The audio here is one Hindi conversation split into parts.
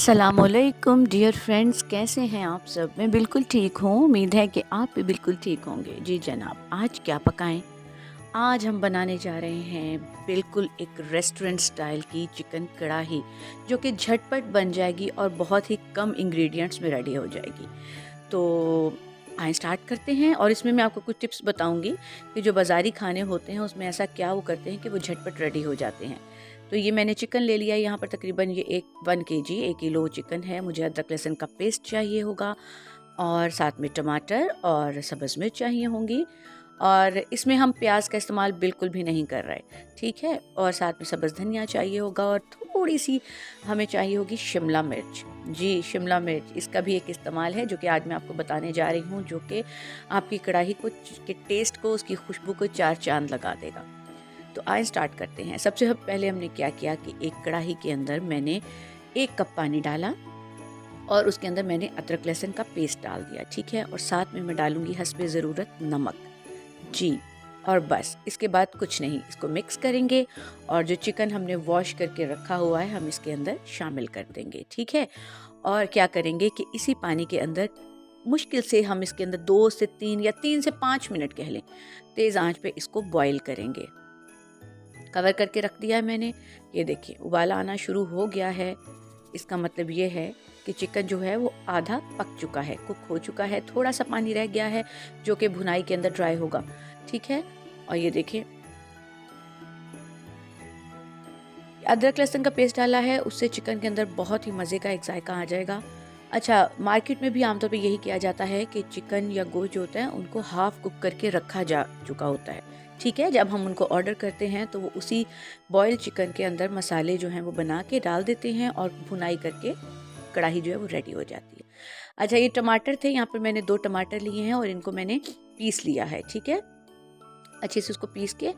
अस्सलामुअलैकुम डियर फ्रेंड्स, कैसे हैं आप सब। मैं बिल्कुल ठीक हूँ। उम्मीद है कि आप भी बिल्कुल ठीक होंगे। जी जनाब, आज क्या पकाएं। आज हम बनाने जा रहे हैं बिल्कुल एक रेस्टोरेंट स्टाइल की चिकन कढ़ाई, जो कि झटपट बन जाएगी और बहुत ही कम इंग्रेडिएंट्स में रेडी हो जाएगी। तो आइए स्टार्ट करते हैं। और इसमें मैं आपको कुछ टिप्स बताऊंगी कि जो बाज़ारी खाने होते हैं उसमें ऐसा क्या वो करते हैं कि वो झटपट रेडी हो जाते हैं। तो ये मैंने चिकन ले लिया यहाँ पर, तकरीबन ये 1 किलो चिकन है। मुझे अदरक लहसुन का पेस्ट चाहिए होगा, और साथ में टमाटर और सब्ज़ मिर्च चाहिए होंगी। और इसमें हम प्याज का इस्तेमाल बिल्कुल भी नहीं कर रहे, ठीक है। और साथ में सब्ज़ धनिया चाहिए होगा, और थोड़ी सी हमें चाहिए होगी शिमला मिर्च। जी, शिमला मिर्च, इसका भी एक इस्तेमाल है जो कि आज मैं आपको बताने जा रही हूँ, जो कि आपकी कढ़ाई को के टेस्ट को, उसकी खुशबू को 4 चांद लगा देगा। तो आइए स्टार्ट करते हैं। सबसे पहले हमने क्या किया कि एक कढ़ाई के अंदर मैंने 1 कप पानी डाला, और उसके अंदर मैंने अदरक लहसुन का पेस्ट डाल दिया, ठीक है। और साथ में मैं डालूंगी हस्बे ज़रूरत नमक। जी, और बस इसके बाद कुछ नहीं, इसको मिक्स करेंगे। और जो चिकन हमने वॉश करके रखा हुआ है हम इसके अंदर शामिल कर देंगे, ठीक है। और क्या करेंगे कि इसी पानी के अंदर मुश्किल से हम इसके अंदर 2 से 3 या 3 से 5 मिनट कह लें, तेज़ आंच पे इसको बॉईल करेंगे। कवर करके रख दिया है मैंने। ये देखिए उबाला आना शुरू हो गया है। इसका मतलब ये है कि चिकन जो है वो आधा पक चुका है, कुक हो चुका है। थोड़ा सा पानी रह गया है जो कि भुनाई के अंदर ड्राई होगा, ठीक है। और ये देखिए अदरक लहसुन का पेस्ट डाला है, उससे चिकन के अंदर बहुत ही मज़े का एक जायका आ जाएगा। अच्छा, मार्केट में भी आमतौर पे यही किया जाता है कि चिकन या गोश्त जो होता है उनको हाफ़ कुक करके रखा जा चुका होता है, ठीक है। जब हम उनको ऑर्डर करते हैं तो वो उसी बॉयल चिकन के अंदर मसाले जो हैं वो बना के डाल देते हैं, और भुनाई करके कढ़ाई जो है वो रेडी हो जाती है। अच्छा, ये टमाटर थे, यहाँ पर मैंने 2 टमाटर लिए हैं और इनको मैंने पीस लिया है, ठीक है। अच्छे से उसको पीस के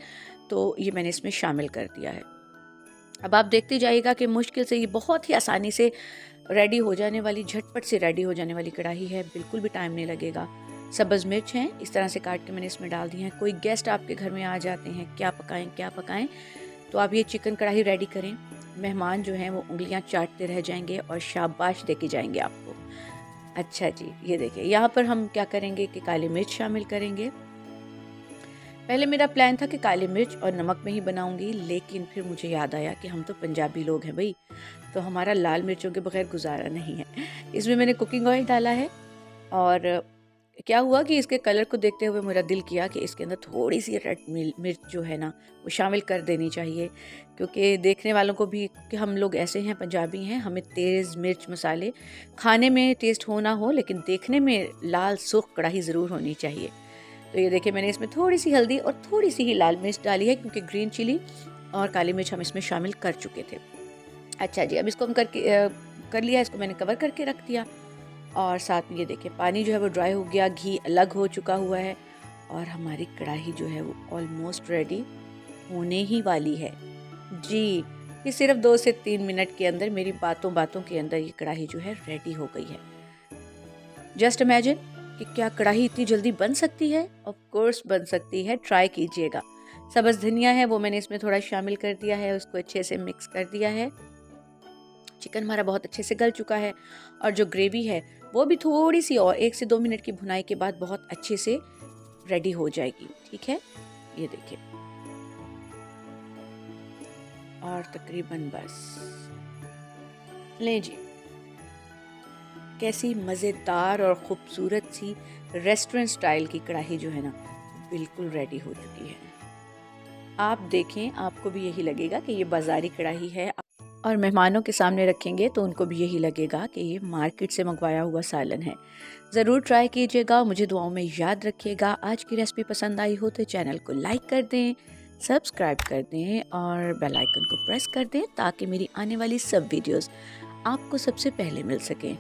तो ये मैंने इसमें शामिल कर दिया है। अब आप देखते जाइएगा कि मुश्किल से ये बहुत ही आसानी से रेडी हो जाने वाली, झटपट से रेडी हो जाने वाली कढ़ाई है, बिल्कुल भी टाइम नहीं लगेगा। सब्ज़ मिर्च हैं, इस तरह से काट के मैंने इसमें डाल दी हैं। कोई गेस्ट आपके घर में आ जाते हैं, क्या पकाएं क्या पकाएं, तो आप ये चिकन कढ़ाई रेडी करें। मेहमान जो हैं वो उंगलियां चाटते रह जाएंगे और शाबाश देके जाएंगे आपको। अच्छा जी, ये देखिए यहाँ पर हम क्या करेंगे कि काली मिर्च शामिल करेंगे। पहले मेरा प्लान था कि काली मिर्च और नमक में ही बनाऊंगी, लेकिन फिर मुझे याद आया कि हम तो पंजाबी लोग हैं भाई, तो हमारा लाल मिर्चों के बगैर गुजारा नहीं है। इसमें मैंने कुकिंग ऑयल डाला है। और क्या हुआ कि इसके कलर को देखते हुए मेरा दिल किया कि इसके अंदर थोड़ी सी रेड मिर्च जो है ना वो शामिल कर देनी चाहिए, क्योंकि देखने वालों को भी कि हम लोग ऐसे हैं, पंजाबी हैं, हमें तेज़ मिर्च मसाले खाने में टेस्ट हो ना हो, लेकिन देखने में लाल सुर्ख कढ़ाई ज़रूर होनी चाहिए। तो ये देखिए मैंने इसमें थोड़ी सी हल्दी और थोड़ी सी ही लाल मिर्च डाली है, क्योंकि ग्रीन चिली और काली मिर्च हम इसमें शामिल कर चुके थे। अच्छा जी, अब इसको हम कर लिया, इसको मैंने कवर करके रख दिया। और साथ में ये देखिए पानी जो है वो ड्राई हो गया, घी अलग हो चुका हुआ है, और हमारी कढ़ाई जो है वो ऑलमोस्ट रेडी होने ही वाली है। जी, ये सिर्फ 2 से 3 मिनट के अंदर, मेरी बातों बातों के अंदर ये कढ़ाई जो है रेडी हो गई है। जस्ट इमेजिन कि क्या कढ़ाई इतनी जल्दी बन सकती है। ऑफ कोर्स बन सकती है, ट्राई कीजिएगा। सब्ज़ धनिया है वो मैंने इसमें थोड़ा शामिल कर दिया है, उसको अच्छे से मिक्स कर दिया है। चिकन हमारा बहुत अच्छे से गल चुका है, और जो ग्रेवी है वो भी थोड़ी सी और 1 से 2 मिनट की भुनाई के बाद बहुत अच्छे से रेडी हो जाएगी, ठीक है। ये देखिए, और तकरीबन बस ले जी, कैसी मज़ेदार और ख़ूबसूरत सी रेस्टोरेंट स्टाइल की कढ़ाई जो है ना बिल्कुल रेडी हो चुकी है। आप देखें, आपको भी यही लगेगा कि ये बाज़ारी कढ़ाई है, और मेहमानों के सामने रखेंगे तो उनको भी यही लगेगा कि ये मार्केट से मंगवाया हुआ सालन है। ज़रूर ट्राई कीजिएगा, मुझे दुआओं में याद रखिएगा। आज की रेसिपी पसंद आई हो तो चैनल को लाइक कर दें, सब्सक्राइब कर दें, और बेल आइकन को प्रेस कर दें, ताकि मेरी आने वाली सब वीडियोस आपको सबसे पहले मिल सकें।